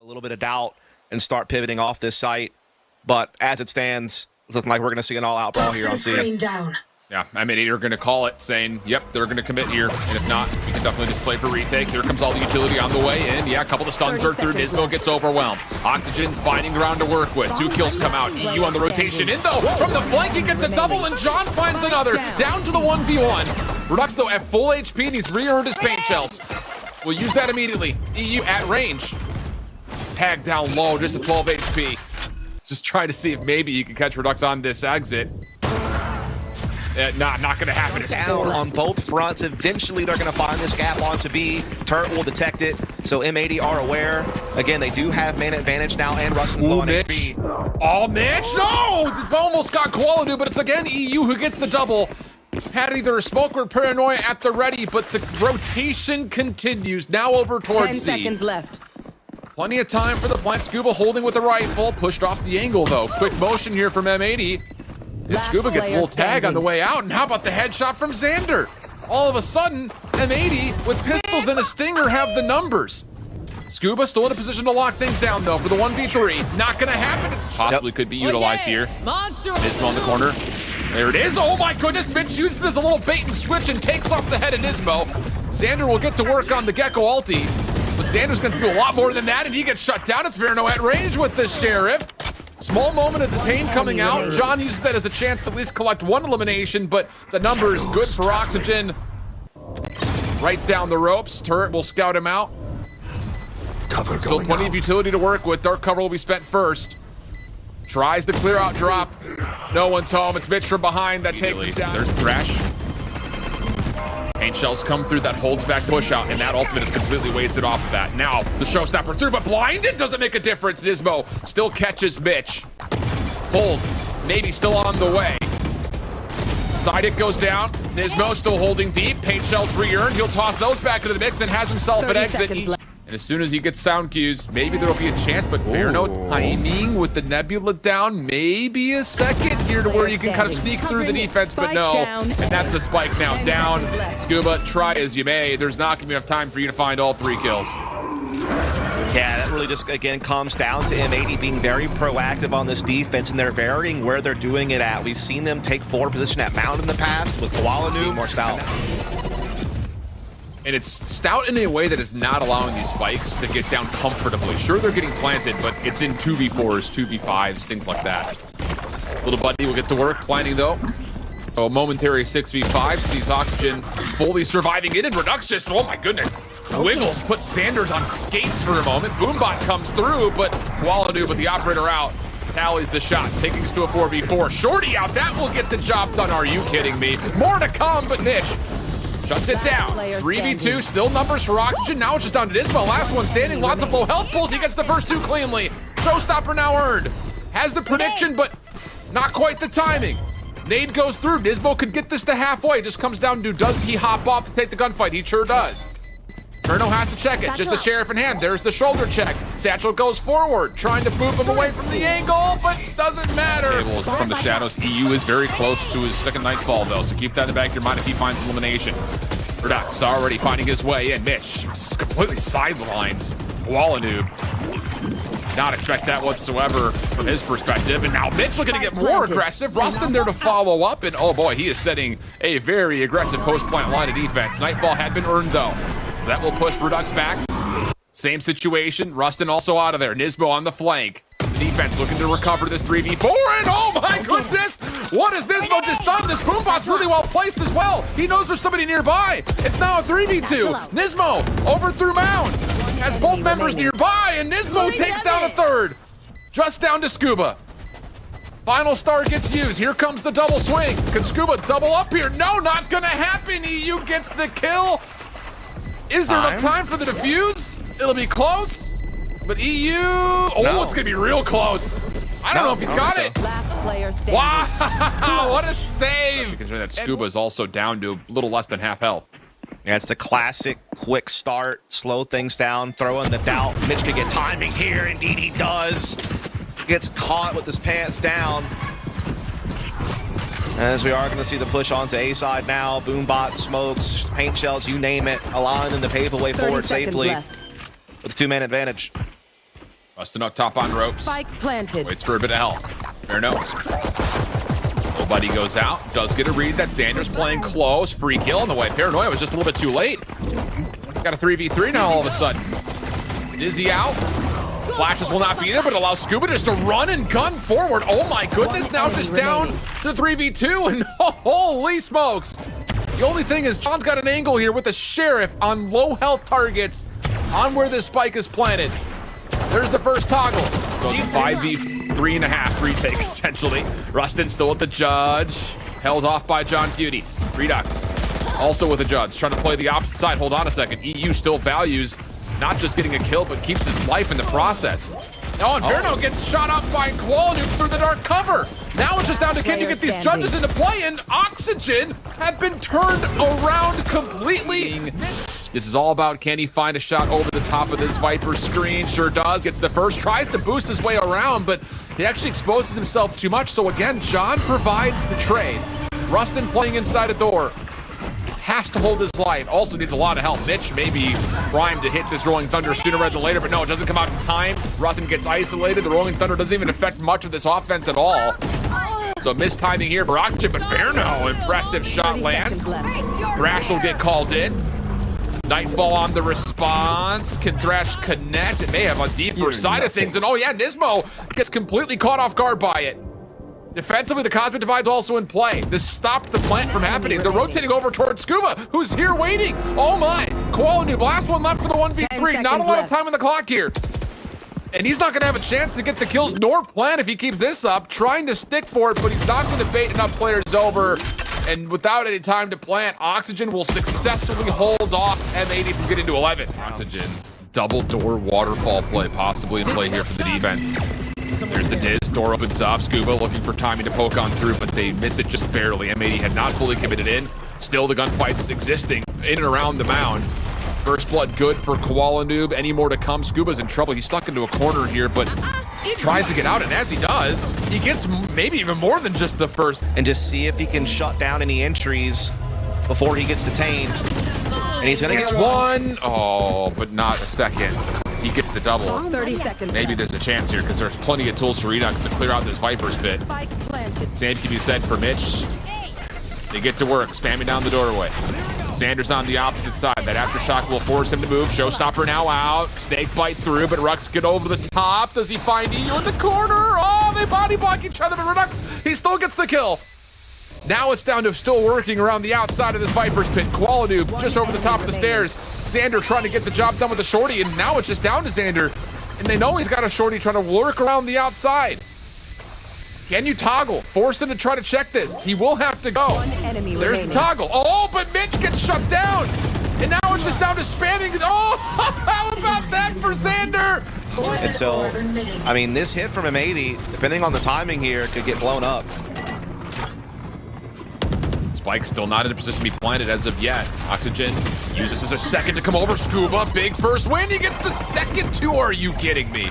little bit of doubt and start pivoting off this site. But as it stands, it's looking like we're going to see an all-out ball here on C. Yeah, M80 are going to call it, saying, yep, they're going to commit here. And if not, we can definitely just play for retake. Here comes all the utility on the way in. Yeah, a couple of stuns are through. NiSMO gets overwhelmed. Oxygen finding ground to work with. 2 kills come out. eeiu on the rotation. In, though, from the flank, he gets a double, and John finds another. Down to the 1v1. Redux, though, at full HP, and he's re-earned his paint shells. We'll use that immediately. eeiu at range. Tag down low, just a 12 HP. Just try to see if maybe you can catch Redux on this exit. Not going to happen. It's down on both fronts. Eventually, they're going to find this gap onto B. Turret will detect it, so M80 are aware. Again, they do have man advantage now, and Rustin's low on HP. HP. Oh, Mitch, no! Almost got koalanoob, but it's again eeiu who gets the double. Had either a smoke or paranoia at the ready, but the rotation continues. Now over towards 10 seconds left. Plenty of time for the plant. Skuba holding with the rifle. Pushed off the angle, though. Quick motion here from M80. And Skuba gets a little tag on the way out, and how about the headshot from Zander? All of a sudden, M80 with pistols and a stinger have the numbers. Skuba still in a position to lock things down, though, for the 1v3. Not gonna happen. It possibly could be utilized here. NiSMO on the corner. There it is. Oh my goodness, Mitch uses this a little bait and switch and takes off the head of NiSMO. Zander will get to work on the Gecko ulti, but Xander's gonna do a lot more than that, and he gets shut down. It's Verno at range with the Sheriff. Small moment of detain coming out. John uses that as a chance to at least collect 1 elimination, but the number is good for Oxygen. Right down the ropes. Turret will scout him out. Cover Still plenty of utility to work with. Dark cover will be spent first. Tries to clear out drop. No one's home. It's Mitch from behind that takes him down. There's Thrash. Paint shells come through, that holds back push out, and that ultimate is completely wasted off of that. Now, the showstopper through, but blinded doesn't make a difference. NiSMO still catches Mitch. Hold, maybe still on the way. Side hit goes down. NiSMO still holding deep. Paint shells re-earned. He'll toss those back into the mix and has himself an exit. And as soon as he gets sound cues, maybe there'll be a chance, but Verno timing with the Nebula down, maybe a second here to where you can kind of sneak through the defense, but no. And that's the spike now down. Skuba, try as you may. There's not gonna be enough time for you to find all 3 kills. Yeah, that really just, again, comes down to M80 being very proactive on this defense, and they're varying where they're doing it at. We've seen them take forward position at Mound in the past with koalanoob, more stout. And it's stout in a way that is not allowing these spikes to get down comfortably. Sure, they're getting planted, but it's in 2v4s, 2v5s, things like that. Little buddy will get to work, planting though. A momentary 6v5 sees Oxygen fully surviving it, and Redux just, oh my goodness, wiggles, puts Sanders on skates for a moment. Boombot comes through, but koalanoob with the operator out. Tallies the shot, taking us to a 4v4. Shorty out, that will get the job done. Are you kidding me? More to come, but Mitch shuts it down. 3v2, still numbers for Oxygen. Now it's just down to NiSMO. Last one standing, lots of low health pulls. He gets the first 2 cleanly. Showstopper now earned. Has the prediction, but not quite the timing. Nade goes through. NiSMO could get this to halfway. Just comes down to, does he hop off to take the gunfight? He sure does. Verno has to check it. Just a Sheriff in hand. There's the shoulder check. Satchel goes forward, trying to boop him away from the angle, but doesn't matter. Cables from the shadows. eeiu is very close to his second nightfall, though, so keep that in the back of your mind if he finds elimination. Redux already finding his way in. Mitch just completely sidelines koalanoob. Not expect that whatsoever from his perspective. And now Mitch looking to get more aggressive. Rustin there to follow up, and oh boy, he is setting a very aggressive post-plant line of defense. Nightfall had been earned, though. That will push Redux back. Same situation. Rustin also out of there. NiSMO on the flank. The defense looking to recover this 3v4, and oh my goodness! What has NiSMO just done? This Boombot's really well placed as well. He knows there's somebody nearby. It's now a 3v2. NiSMO over through Mound. Has both members nearby, and NiSMO takes down a 3rd. Just down to Skuba. Final star gets used. Here comes the double swing. Can Skuba double up here? No, not gonna happen. eeiu gets the kill. Is there enough time for the defuse? It'll be close, but eeiu, oh, it's gonna be real close. I don't know if he's got it. Last player standing. Wow, what a save. Considering that Skuba is also down to a little less than half health. Yeah, it's the classic quick start, slow things down, throw in the doubt. Mitch could get timing here, indeed he does. Gets caught with his pants down. As we are going to see the push onto A side now. Boombot, smokes, paint shells, you name it, allowing them to pave the way forward safely with a 2-man advantage. Busting up top on ropes. Spike planted. Waits for a bit of help. Verno. Nobody goes out. Does get a read that Zander's playing close. Free kill on the way. Paranoia was just a little bit too late. Got a 3v3 now all of a sudden. Dizzy out. Flashes will not be there, but allows Skuba just to run and gun forward. Oh my goodness, now just down to 3v2, and holy smokes. The only thing is John's got an angle here with the Sheriff on low health targets on where this spike is planted. There's the first toggle. Goes 5v3.5 retake, essentially. Rustin still with the Judge. Held off by johnqt. Redux also with the Judge, trying to play the opposite side. Hold on a second. eeiu still values not just getting a kill, but keeps his life in the process. Oh, and Verno gets shot up by koalanoob through the dark cover. Now it's just down to can you get these Judges into play, and Oxygen have been turned around completely. This is all about can he find a shot over the top of this Viper screen. Sure does. Gets the first, tries to boost his way around, but he actually exposes himself too much. So again, John provides the trade. Rustin playing inside a door. Has to hold his life. Also needs a lot of help. Mitch may be primed to hit this Rolling Thunder sooner rather than later, but no, it doesn't come out in time. Rustin gets isolated. The Rolling Thunder doesn't even affect much of this offense at all. So mistiming here for Oxygen, but Verno, impressive shot lands. Thrash will get called in. Nightfall on the response. Can Thrash connect? It may have a deeper side of things. And oh yeah, NiSMO gets completely caught off guard by it. Defensively, the Cosmic Divide's also in play. This stopped the plant from happening. They're rotating over towards Skuba, who's here waiting. Oh my, koalanoob, last one left for the 1v3. Not a lot of time on the clock here. And he's not gonna have a chance to get the kills nor plant if he keeps this up. Trying to stick for it, but he's not gonna bait enough players over. And without any time to plant, Oxygen will successfully hold off M80 from getting to 11. Oxygen, double door waterfall play possibly in play here for the defense. There's the Diz, door opens up, Skuba looking for timing to poke on through, but they miss it just barely. M80 had not fully committed in. Still the gunfight's existing in and around the mound. First blood good for koalanoob. Any more to come? Skuba's in trouble. He's stuck into a corner here, but tries to get out, and as he does, he gets maybe even more than just the first. And just see if he can shut down any entries before he gets detained. And he's gonna get one. Oh, but not a second. He gets the double. 30 seconds. Maybe there's a chance here because there's plenty of tools for Redux to clear out this Viper's pit. Same can be said for Mitch. They get to work, spamming down the doorway. Zander's on the opposite side. That aftershock will force him to move. Showstopper now out. Snake bite through, but Rux get over the top. Does he find eeiu in the corner? Oh, they body block each other, but Redux, he still gets the kill. Now it's down to still working around the outside of this Viper's pit. koalanoob just over the top of the stairs. Zander trying to get the job done with the shorty, and now it's just down to Zander. And they know he's got a shorty trying to work around the outside. Can you toggle? Force him to try to check this. He will have to go. There's the toggle. Oh, but Mitch gets shut down. And now it's just down to spamming. Oh, how about that for Zander? And so, I mean, this hit from M80, depending on the timing here, could get blown up. Spike's still not in a position to be planted as of yet. Oxygen uses as a second to come over. Skuba, big first win. He gets the second two. Are you kidding me?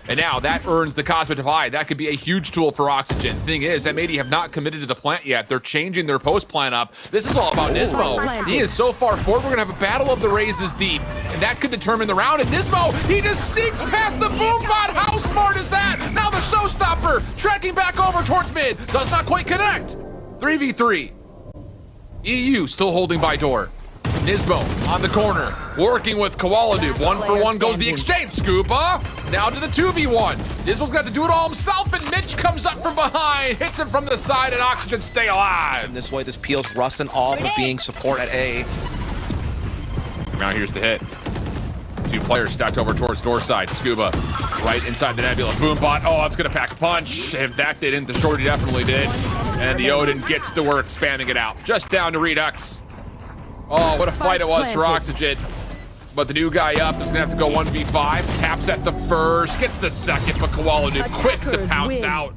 And now that earns the Cosmic Divide. That could be a huge tool for Oxygen. Thing is, M80 have not committed to the plant yet. They're changing their post plan up. This is all about NiSMO. He is so far forward. We're gonna have a battle of the raises deep, and that could determine the round. And NiSMO, he just sneaks past the boom bot. How smart is that? Now the Showstopper tracking back over towards mid. Does not quite connect. 3v3. eeiu still holding by door. NiSMO on the corner, working with koalanoob. 1-for-1 goes the exchange. Skuba now to the 2v1. NiSMO's got to do it all himself, and Mitch comes up from behind, hits him from the side, and Oxygen stay alive. And this way, this peels Rustin off of being support at A. Now here's the hit. Two players stacked over towards door side. Skuba right inside the nebula. Boombot. Oh, it's gonna pack a punch. If that didn't, the shorty definitely did. And the Odin gets to work, spamming it out. Just down to Redux. Oh, what a fight it was for Oxygen. But the new guy up is gonna have to go 1v5. Taps at the first, gets the second, but koalanoob quick to pounce out.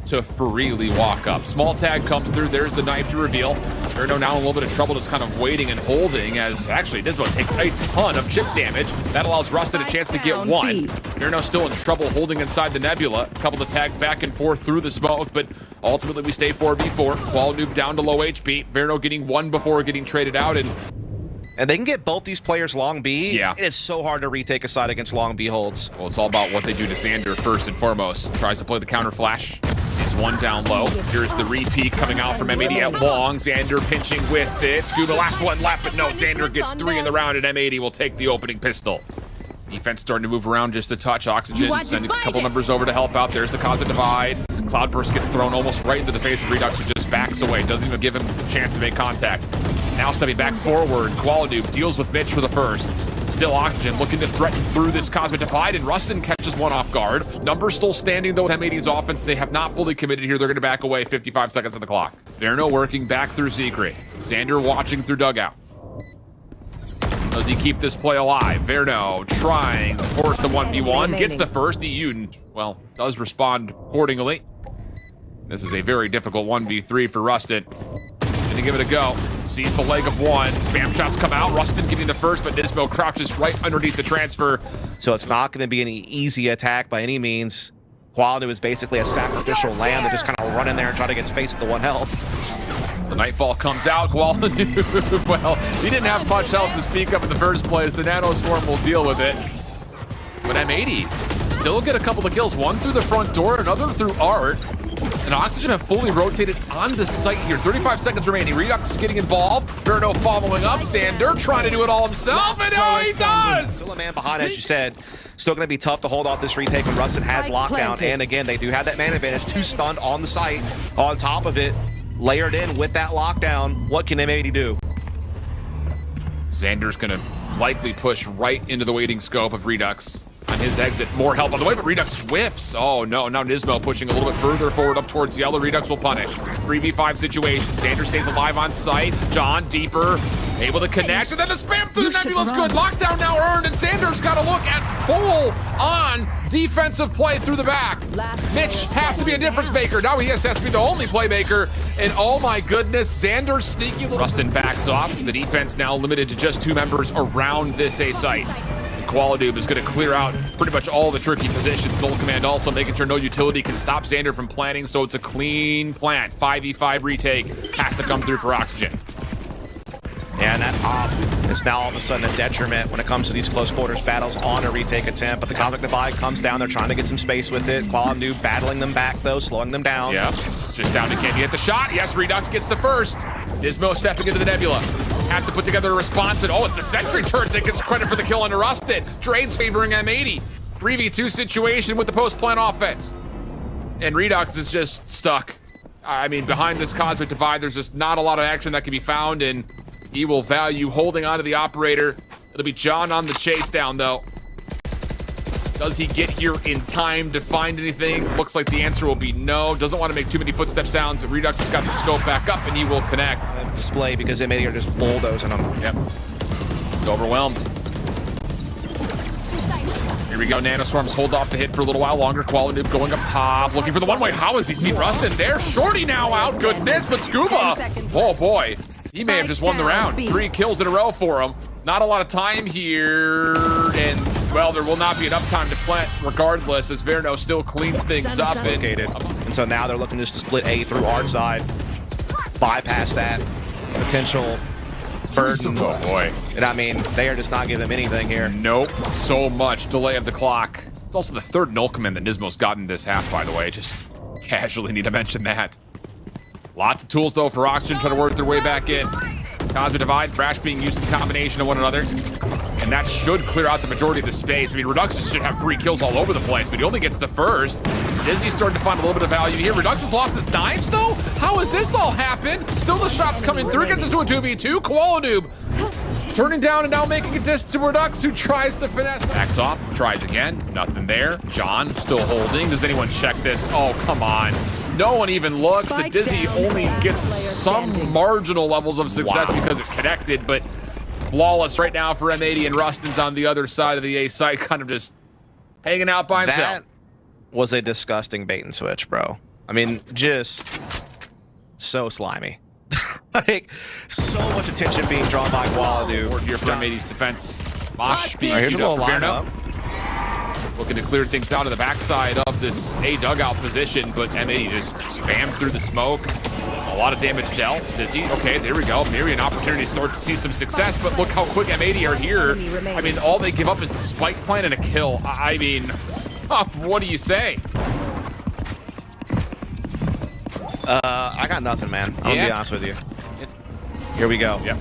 To freely walk up. Small tag comes through. There's the knife to reveal. Verno now in a little bit of trouble, just kind of waiting and holding as actually NiSMO takes a ton of chip damage. That allows Rustin a chance to get one. Verno still in trouble holding inside the nebula. A couple of tags back and forth through the smoke, but ultimately we stay 4v4. koalanoob down to low HP. Verno getting one before getting traded out, and and they can get both these players long B. Yeah. It is so hard to retake a side against long B holds. Well, it's all about what they do to Zander first and foremost. Tries to play the counter flash. Sees one down low. Here's the repeat coming out from M80 at long. Zander pinching with it. Skuba last one left, but no, Zander gets 3 in the round, and M80 will take the opening pistol. Defense starting to move around just a touch. Oxygen sending a couple members over to help out. There's the Cosmic Divide. The Cloudburst gets thrown almost right into the face of Redux, who just backs away. Doesn't even give him a chance to make contact. Now stepping back forward, koalanoob deals with Mitch for the first. Still Oxygen looking to threaten through this Cosmic Divide, and Rustin catches one off guard. Numbers still standing though with M80's offense. They have not fully committed here. They're going to back away. 55 seconds on the clock. Verno working back through Secret. Zander watching through dugout. Does he keep this play alive? Verno trying to force the 1v1. Gets the first. eeiu, well, does respond accordingly. This is a very difficult 1v3 for Rustin. Gonna give it a go. Sees the leg of one. Spam shots come out. Rustin getting the first, but NiSMO crouches right underneath the transfer. So it's not going to be any easy attack by any means. koalanoob is basically a sacrificial lamb that just kind of run in there and try to get space with the 1 health. The Nightfall comes out. koalanoob, well, he didn't have much health to speak of in the first place. The Nanoswarm will deal with it. But M80 still get a couple of kills. One through the front door, another through Art. And Oxygen have fully rotated on the site here. 35 seconds remaining. Redux getting involved. Verno following up. Zander trying to do it all himself, and now he does! Still a man behind, as you said. Still going to be tough to hold off this retake when Rustin has lockdown. And again, they do have that man advantage. 2 stunned on the site. On top of it, layered in with that lockdown. What can M80 do? Zander's going to likely push right into the waiting scope of Redux. On his exit, more help on the way, but Redux whiffs. Oh no, now NiSMO pushing a little bit further forward up towards yellow. Redux will punish. 3v5 situation. Zander stays alive on site. John deeper, able to connect, and then the spam through the nebula's good. Lockdown now earned, and Zander's got to look at full-on defensive play through the back. Mitch has to be a difference maker. Now he has to be the only playmaker, and oh my goodness, Zander's sneaky little... Rustin backs off. The defense now limited to just 2 members around this A site. koalanoob is going to clear out pretty much all the tricky positions. Null Command also making sure no utility can stop Zander from planting, so it's a clean plant. 5v5 retake has to come through for Oxygen. And that op is now all of a sudden a detriment when it comes to these close quarters battles on a retake attempt. But the Cosmic Divide comes down. They're trying to get some space with it. koalanoob battling them back, though, slowing them down. Yeah, just down to can you hit the shot? Yes, Redux gets the first. NiSMO stepping into the nebula. Have to put together a response, and oh, it's the sentry turret that gets credit for the kill under Rustin. Drade's favoring M80. 3v2 situation with the post-plant offense. And Redux is just stuck. I mean, behind this Cosmic Divide, there's just not a lot of action that can be found, and he will value holding onto the operator. It'll be John on the chase down, though. Does he get here in time to find anything? Looks like the answer will be no. Doesn't want to make too many footstep sounds, but Redux has got the scope back up, and he will connect. Display because M80 are just bulldozing them. Yep. He's overwhelmed. Here we go. Nanoswarms hold off the hit for a little while longer. koalanoob going up top, looking for the one-way. How has he seen Rustin there? Shorty now out. Goodness, but Skuba. Oh boy, he may have just won the round. 3 kills in a row for him. Not a lot of time here, and well, there will not be enough time to plant regardless, as Verno still cleans things up. And so now they're looking just to split A through our side, bypass that potential burden. Oh boy. And I mean, they are just not giving them anything here. Nope. So much delay of the clock. It's also the 3rd null command that NiSMO's gotten this half, by the way. Just casually need to mention that. Lots of tools, though, for Oxygen trying to work their way back in. Cosmic Divide, Thrash being used in combination of one another. And that should clear out the majority of the space. I mean, Redux should have free kills all over the place, but he only gets the first. Dizzy's starting to find a little bit of value here. Redux has lost his knives, though? How has this all happened? Still the shots coming through. Gets us to a 2v2. koalanoob turning down and now making a diss to Redux, who tries to finesse. Backs off, tries again. Nothing there. John still holding. Does anyone check this? Oh, come on. No one even looks. The Dizzy only gets some marginal levels of success because it connected, but flawless right now for M80, and Rustin's on the other side of the A site, kind of just hanging out by himself. That was a disgusting bait and switch, bro. I mean, just so slimy. Like, so much attention being drawn by koalanoob. Here for M80's defense. Mosh being here's a little lineup. lineup. Looking to clear things out of the backside of this A dugout position, but M80 just spammed through the smoke. A lot of damage dealt. Dizzy, okay, there we go. Maybe an opportunity to start to see some success, but look how quick M80 are here. I mean, all they give up is the spike plant and a kill. I mean, what do you say? I got nothing, man. I'm gonna be honest with you. Here we go. Yep.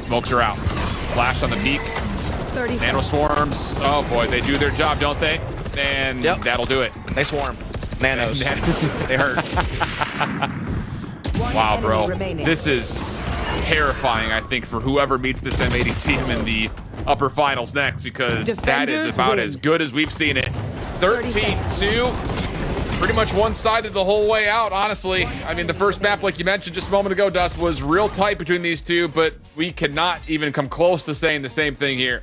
Smokes are out. Flash on the peak. Nano swarms. Oh boy, they do their job, don't they? And that'll do it. They swarm. Nanos. They hurt. Wow, bro. This is terrifying, I think, for whoever meets this M80 team in the upper finals next, because that is about as good as we've seen it. 13-2. Pretty much one-sided the whole way out, honestly. I mean, the first map, like you mentioned just a moment ago, Dust, was real tight between these two, but we cannot even come close to saying the same thing here.